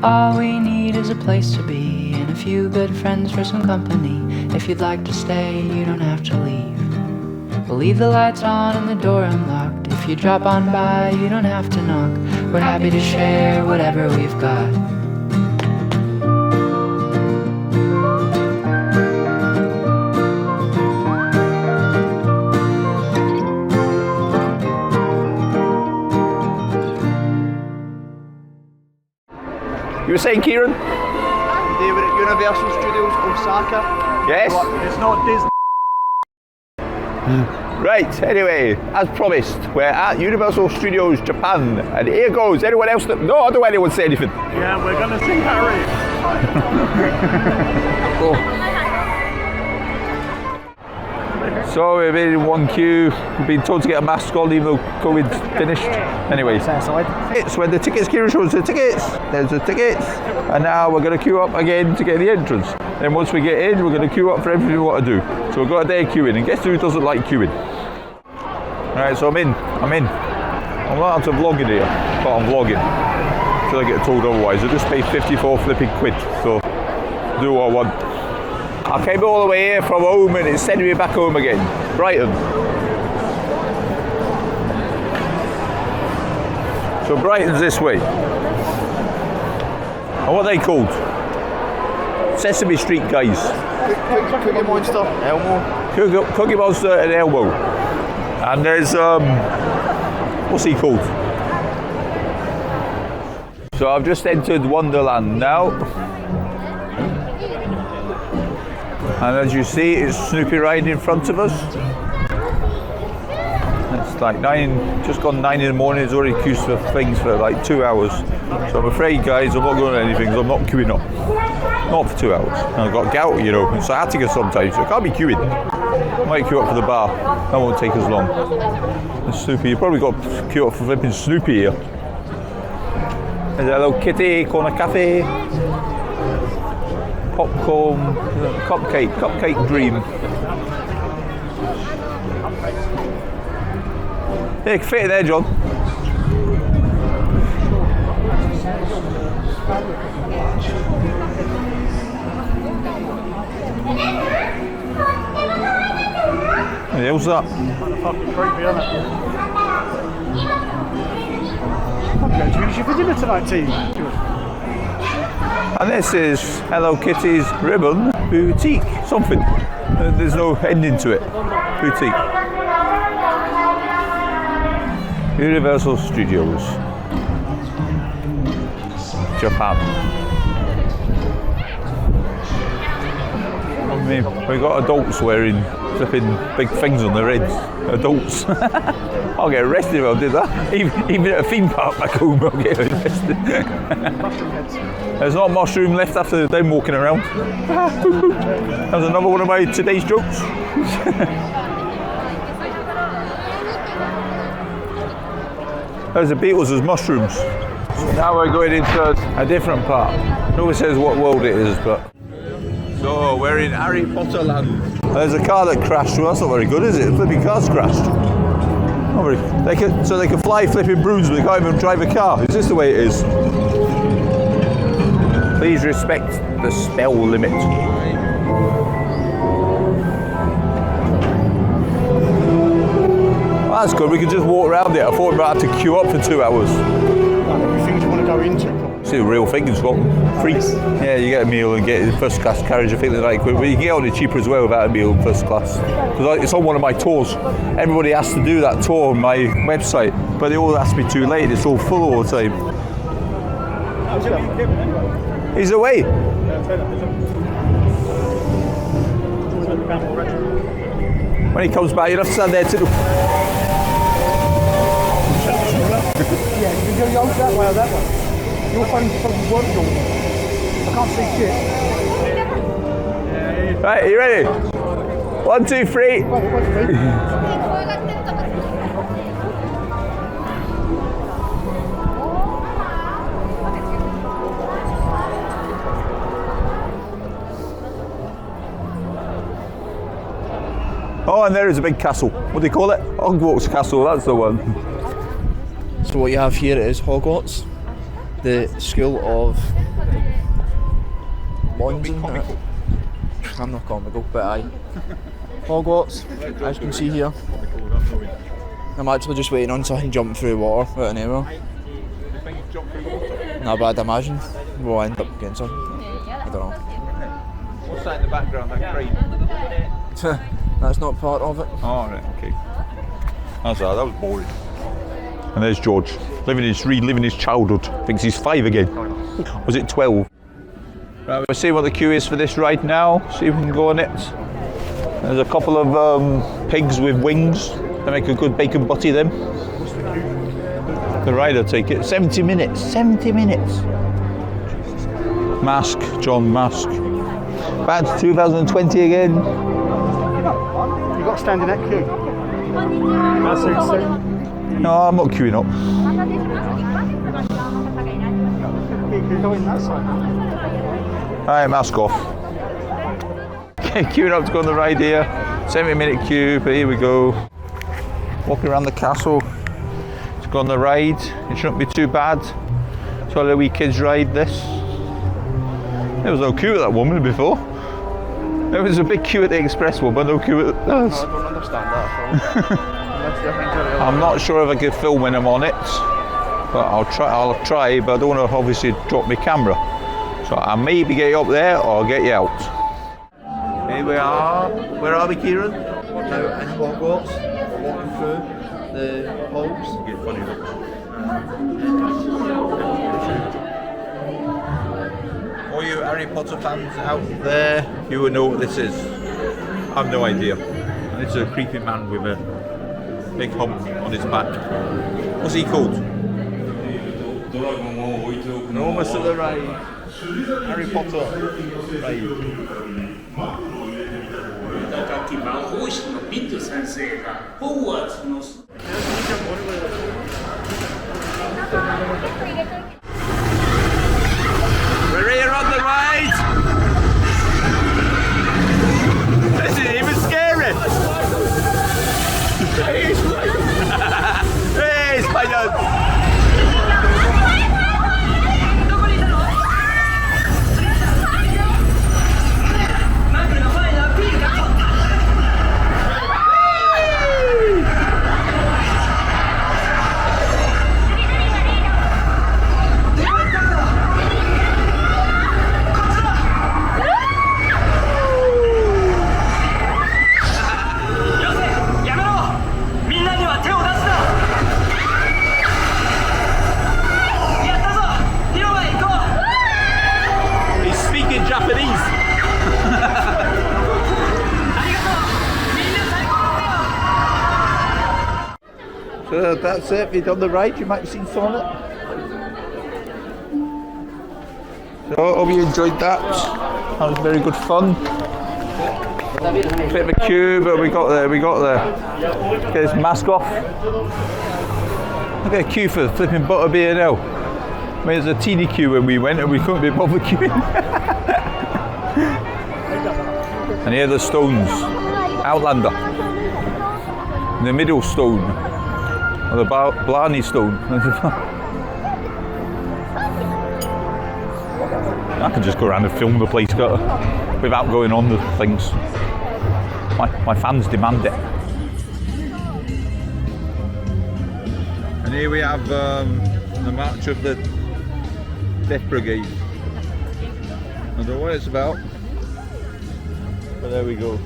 All we need is a place to be and a few good friends for some company. If you'd like to stay, you don't have to leave. We'll leave the lights on and the door unlocked. If you drop on by, you don't have to knock. We're happy to share whatever we've got. You were saying, Kieran? They were at Universal Studios, Osaka. Yes. It's not Disney. Right, anyway, as promised, we're at Universal Studios Japan, and here goes. Anyone else? No, I don't want anyone to say anything. Yeah, we're going to see Harry. So we've been in one queue, we've been told to get a mask on even though COVID's finished. Anyway, it's when the tickets, Kieran shows the tickets, there's the tickets, and now we're going to queue up again to get the entrance. Then once we get in, we're going to queue up for everything we want to do. So we've got a day queuing, and guess who doesn't like queuing? Alright, so I'm in. I'm not onto vlogging here, but I'm vlogging. Until I get told otherwise. I just paid 54 flipping quid, so do what I want. I came all the way here from home and it's sending me back home again. Brighton. So Brighton's this way. And what are they called? Sesame Street guys. Cookie Monster, Elmo. Cookie Monster and Elmo. And there's, what's he called? So I've just entered Wonderland now. And as you see, it's Snoopy right in front of us. It's like 9, just gone 9 in the morning. It's already queued for things for like 2 hours. So I'm afraid, guys, I'm not going to anything, so I'm not queuing up. Not for 2 hours. And I've got gout, you know, and sciatica sometimes, so I can't be queuing. I might queue up for the bar. That won't take as long. And Snoopy, you've probably got to queue up for flipping Snoopy here. There's a Hello Kitty, corner cafe. Popcorn, cupcake dream. Yeah, you can fit it there, John. What the hell's that? Fucking creepy, isn't it? I'm going to use you for dinner tonight, team. And this is Hello Kitty's Ribbon Boutique, something. There's no ending to it. Boutique. Universal Studios, Japan. I mean, we got adults wearing flipping big things on their heads. Adults. I'll get arrested if I did that. Even at a theme park back home, I'll get arrested. There's not mushroom left after them walking around. That was another one of my today's jokes. There's the Beatles as mushrooms. So now we're going into a different part. Nobody says what world it is, but. So we're in Harry Potter land. There's a car that crashed. Well, that's not very good, is it? Flipping car's crashed. Not very. So they can fly flipping brooms, but they can't even drive a car. Is this the way it is? Please respect the spell limit. Well, that's good. We can just walk around it. I thought we might have to queue up for 2 hours. Everything you want to go into. See the real thing in Scotland. Free. Yeah, you get a meal and get the first class carriage. I think they're like, well, you can get on it cheaper as well without a meal in first class. Because it's on one of my tours. Everybody has to do that tour on my website, but they all ask me too late. It's all full all the time. He's away. When he comes back, you'll have to stand there too. Yeah, you can go that way or that way. Your phone doesn't work all. I can't see shit. Right, are you ready? 1, 2, 3. Oh, and there is a big castle. What do they call it? Hogwarts Castle, that's the one. So what you have here is Hogwarts. the school of London. I'm not comical, but aye. Hogwarts, as you can see here. I'm actually just waiting on so I can jump through water without an error. No, but I'd imagine we'll end up getting some. I don't know. What's that in the background, that crane? That's not part of it. Oh, right, okay. That's that was boring. And there's George, reliving his childhood. Thinks he's 5 again. Was it 12? Right, we'll see what the queue is for this ride now, see if we can go on it. There's a couple of pigs with wings. They make a good bacon butty them. The ride will take it. 70 minutes, 70 minutes. Mask, John Mask. Back to 2020 again. You've got to stand in that queue. That's it, No, I'm not queuing up. Go in that side. Alright, mask off. Okay, queuing up to go on the ride here. 70-minute queue, but here we go. Walking around the castle to go on the ride. It shouldn't be too bad. So the wee kids ride this. There was no queue at that woman before. There was a big queue at the express one, but no queue at us. I don't understand that. I'm not sure if I could film when I'm on it, but I'll try, but I don't want to obviously drop my camera. So I maybe get you up there or I'll get you out. Here we are. Where are we, Kieran? We're now in Hogwarts, walking through the halls. Get funny look. All you Harry Potter fans out there, you will know what this is. I have no idea. And it's a creepy man with a big hump on his back. What's he called? Enormous of the ride. Harry Potter ride. 保護士のミッド先生がホグワーツの We're here on the ride! This isn't even scary! Hey, Spider! So that's it, we've done the ride, you might have seen some of it. So hope you enjoyed that. That was very good fun. Bit of a queue, but we got there. Get this mask off. Look at a queue for flipping butterbeer now. I mean, there's a teeny queue when we went and we couldn't be bothered queuing. And here are the stones. Outlander. In the middle stone. Or the Blarney stone. I can just go around and film the place without going on the things. My fans demand it. And here we have the march of the Death Brigade. I don't know what it's about, but there we go.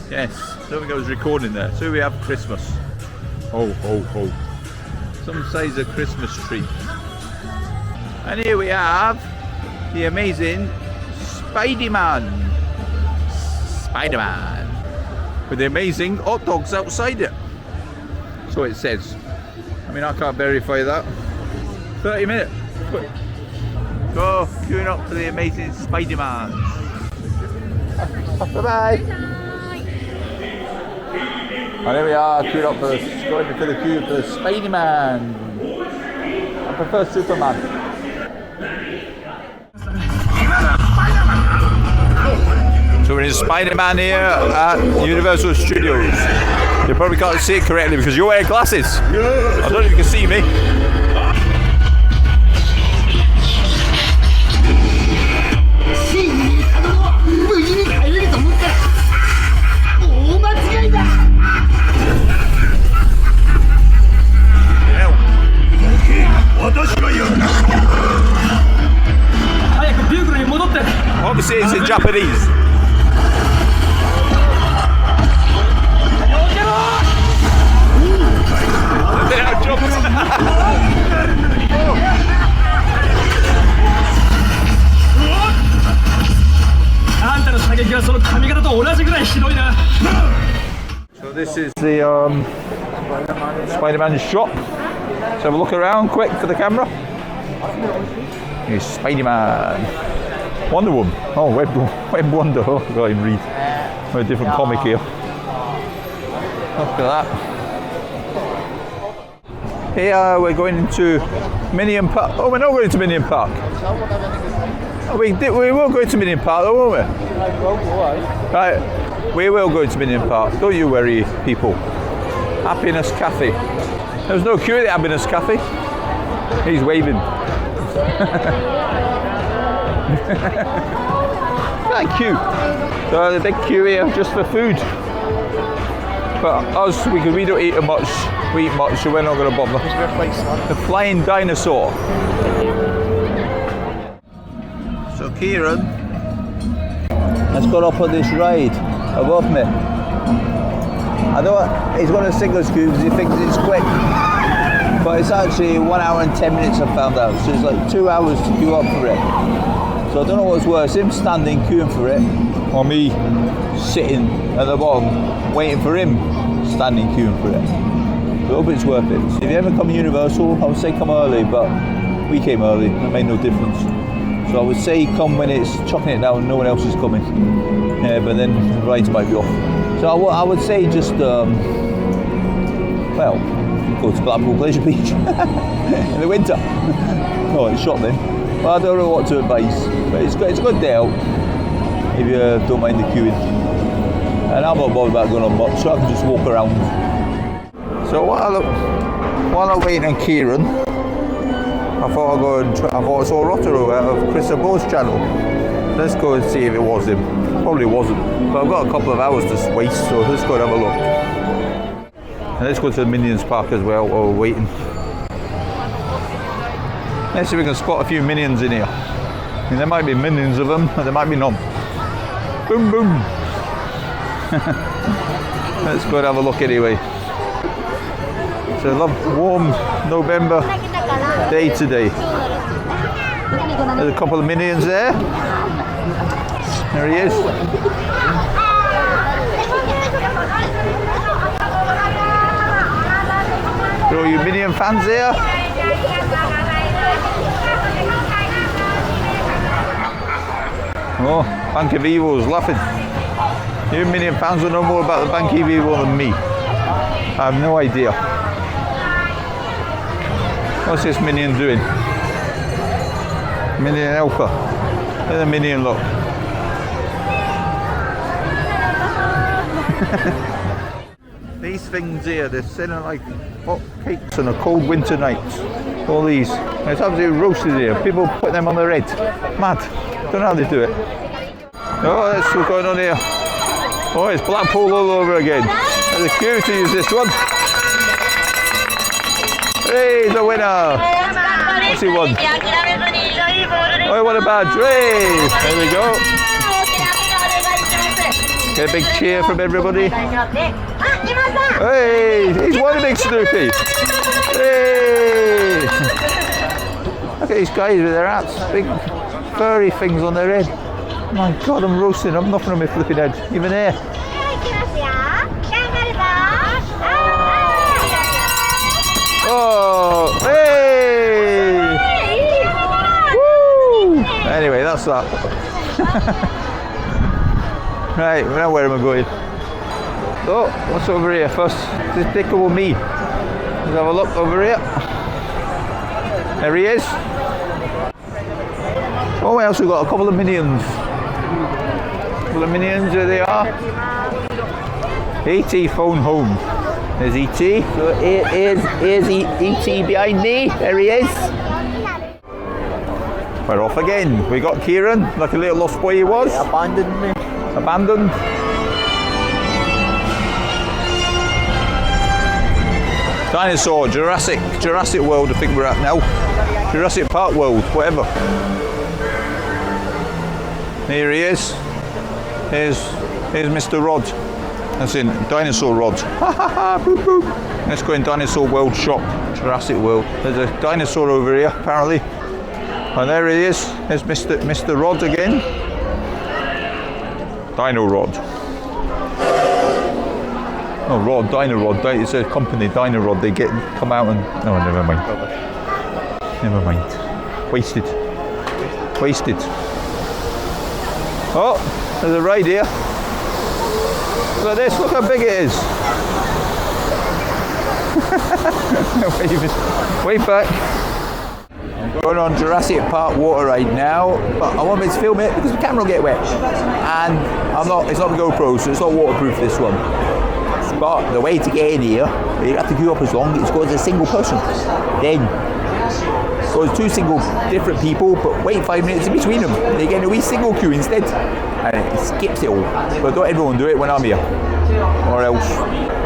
Yes, something I was recording there. So we have Christmas. Ho, ho, ho. Some size of Christmas tree. And here we have the amazing Spider-Man. Spider-Man. With the amazing hot dogs outside it. So it says. I mean, I can't verify that. 30 minutes. Go, queuing up for the amazing Spider-Man. Bye-bye. And here we are, queued up for the queue for Spider-Man. I prefer Superman. So we're in Spider-Man here at Universal Studios. You probably can't see it correctly because you wear glasses. I don't know if you can see me. Obviously it's in Japanese. They are jumped. あんたの射撃はその髪型と同じぐらいひどいな。 So this is the Spider-Man shop. Let's have a look around quick for the camera. Here's Spider-Man. Wonder Woman. Oh, Web Wonder. Oh, I got him read. A different comic here. Look at that. Here we're going into Minion Park. Oh, we're not going to Minion Park. Oh, we will go to Minion Park, though, won't we? Right, we will go to Minion Park. Don't you worry, people. Happiness Cafe. There was no queue at the Happiness Cafe. He's waving. That queue. So the big queue here just for food. But us, we don't eat much. We eat much, so we're not going to bother. The flying dinosaur. So Kieran has got up on this ride above me. I know he's got a single scoop because he thinks it's quick, but it's actually 1 hour and 10 minutes. I found out, so it's like 2 hours to queue up for it. So I don't know what's worse, him standing queuing for it, or me sitting at the bottom waiting for him standing queuing for it. I hope it's worth it. If you ever come to Universal, I would say come early, but we came early. It made no difference. So I would say come when it's chucking it down and no one else is coming. Yeah, but then the rides might be off. So I would say just, well, go to Blackpool Pleasure Beach in the winter. Oh, it's shot then. Well, I don't know what to advise, but it's a good day out if you don't mind the queuing. And I'm not bothered about going on much, so I can just walk around. So while I'm waiting on Kieran, I thought I saw Rotterdam out of Chris Abo's channel. Let's go and see if it was him. Probably wasn't, but I've got a couple of hours to waste, so let's go and have a look. And let's go to the Minions Park as well while we're waiting. Let's see if we can spot a few Minions in here. And there might be millions of them, and there might be none. Boom, boom. Let's go and have a look anyway. It's a warm November day today. There's a couple of Minions there. There he is. So you Minion fans there? Oh, Bank of Evil's laughing. You Minion fans will know more about the Bank of Evil than me. I have no idea. What's this Minion doing? Minion helper. Look at the Minion look. These things here, they're selling like hot cakes on a cold winter night. All these. It's absolutely roasted here. People put them on their head. Mad. Don't know how they do it. Oh, that's what's going on here. Oh, it's Blackpool all over again. There's a queue to use this one. Hey, the winner! What's he won? Oh, what a badge! Hey, there we go. Get a big cheer from everybody. Hey, he's won a big Snoopy. Hey! Look at these guys with their hats, big furry things on their head. My God, I'm roasting. I'm knocking on my flipping head. Even here. Oh, hey! Woo! Anyway, that's that. Right, now where am I going? Oh, what's over here first? Despicable Me. Let's have a look over here. There he is. Oh, we also got a couple of Minions. A couple of Minions, there they are. AT Phone Home. There's E.T. So here's E.T. behind me. There he is. We're off again. We got Kieran, like a little lost boy he was. He abandoned me. Abandoned. Dinosaur, Jurassic World I think we're at now. Jurassic Park World, whatever. Here he is. Here's Mr. Rod. That's in Dinosaur Rod. Boop, boop. Let's go in Dinosaur World shop. Jurassic World. There's a dinosaur over here apparently. And there he is. There's Mr. Rod again. Dino Rod. Oh, Rod, Dino Rod. It's a company, Dino Rod. They come out and. Oh, never mind. Never mind. Wasted. Oh, there's a ride here. Look at this. Look how big it is. Wave back. I'm going on Jurassic Park water ride now, but I want me to film it because the camera will get wet. And it's not the GoPro, so it's not waterproof, this one. But the way to get in here, you have to queue up as long. It goes a single person. Then it goes two different people, but wait 5 minutes in between them. They get in a wee single queue instead. And it skips it all. But don't everyone do it when I'm here. Or else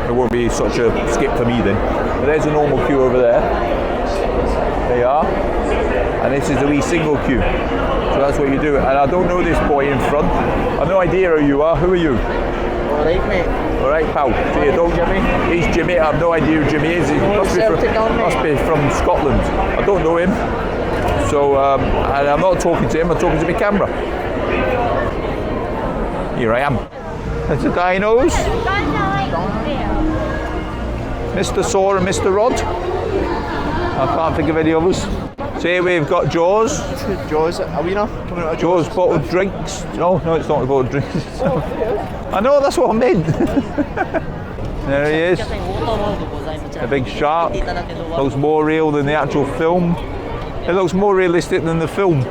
it won't be such a skip for me then. But there's a normal queue over there. There you are. And this is a wee single queue. So that's what you do. And I don't know this boy in front. I've no idea who you are. Who are you? Alright, mate. Alright, pal. So you don't Jimmy. He's Jimmy. I have no idea who Jimmy is. He must be from Scotland. I don't know him. So, and I'm not talking to him. I'm talking to my camera. Here I am. There's the dinos. Mr. Saw and Mr. Rod. I can't think of any others. So here we've got Jaws. Jaws, are we not coming out of Jaws bottled drinks. No, it's not bottled drinks. I know, that's what I meant. There he is. A big shark. Looks more real than the actual film. It looks more realistic than the film.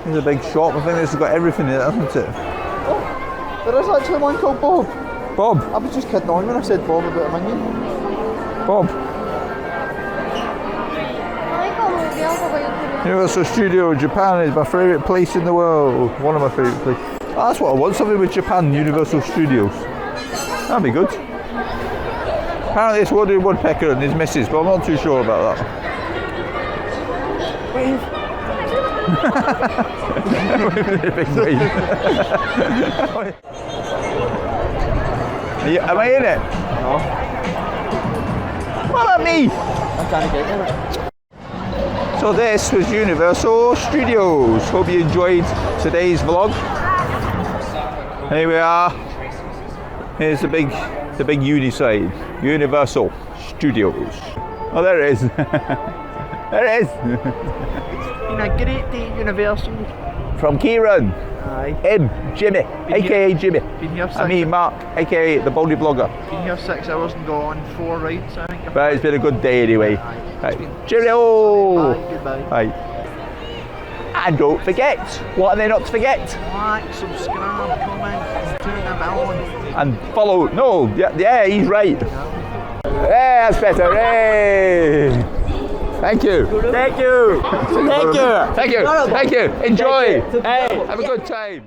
There's a big shop. I think this has got everything in it, hasn't it? Oh, there is actually one called Bob. Bob. I was just kidding on when I said Bob about a Minion. Bob. Universal Studio Japan is my favourite place in the world. One of my favourite places. Oh, that's what I want, something with Japan, Universal Studios. That'd be good. Apparently it's Woody Woodpecker and his missus, but I'm not too sure about that. Big wave. Am I in it? No. What about me? I'm trying to get in it. So this was Universal Studios. Hope you enjoyed today's vlog. Here we are. Here's the big uni side. Universal Studios. Oh, there it is. There it is. Been a great day at Universal. From Kieran. Aye. Him, Jimmy, aka Jimmy. Been here And me, Mark, aka the Baldy Vlogger. Been here 6 hours and gone 4 rides, I think. But it's been a good day anyway. Right. Cheerio! Goodbye. Right. And don't forget, what are they not to forget? Like, subscribe, comment, turn the bell on. And follow. No, yeah, he's right. Yeah, that's better. Hey! Thank you. Thank you. Thank you. Thank you. Thank you. Enjoy. Hey, have a good time.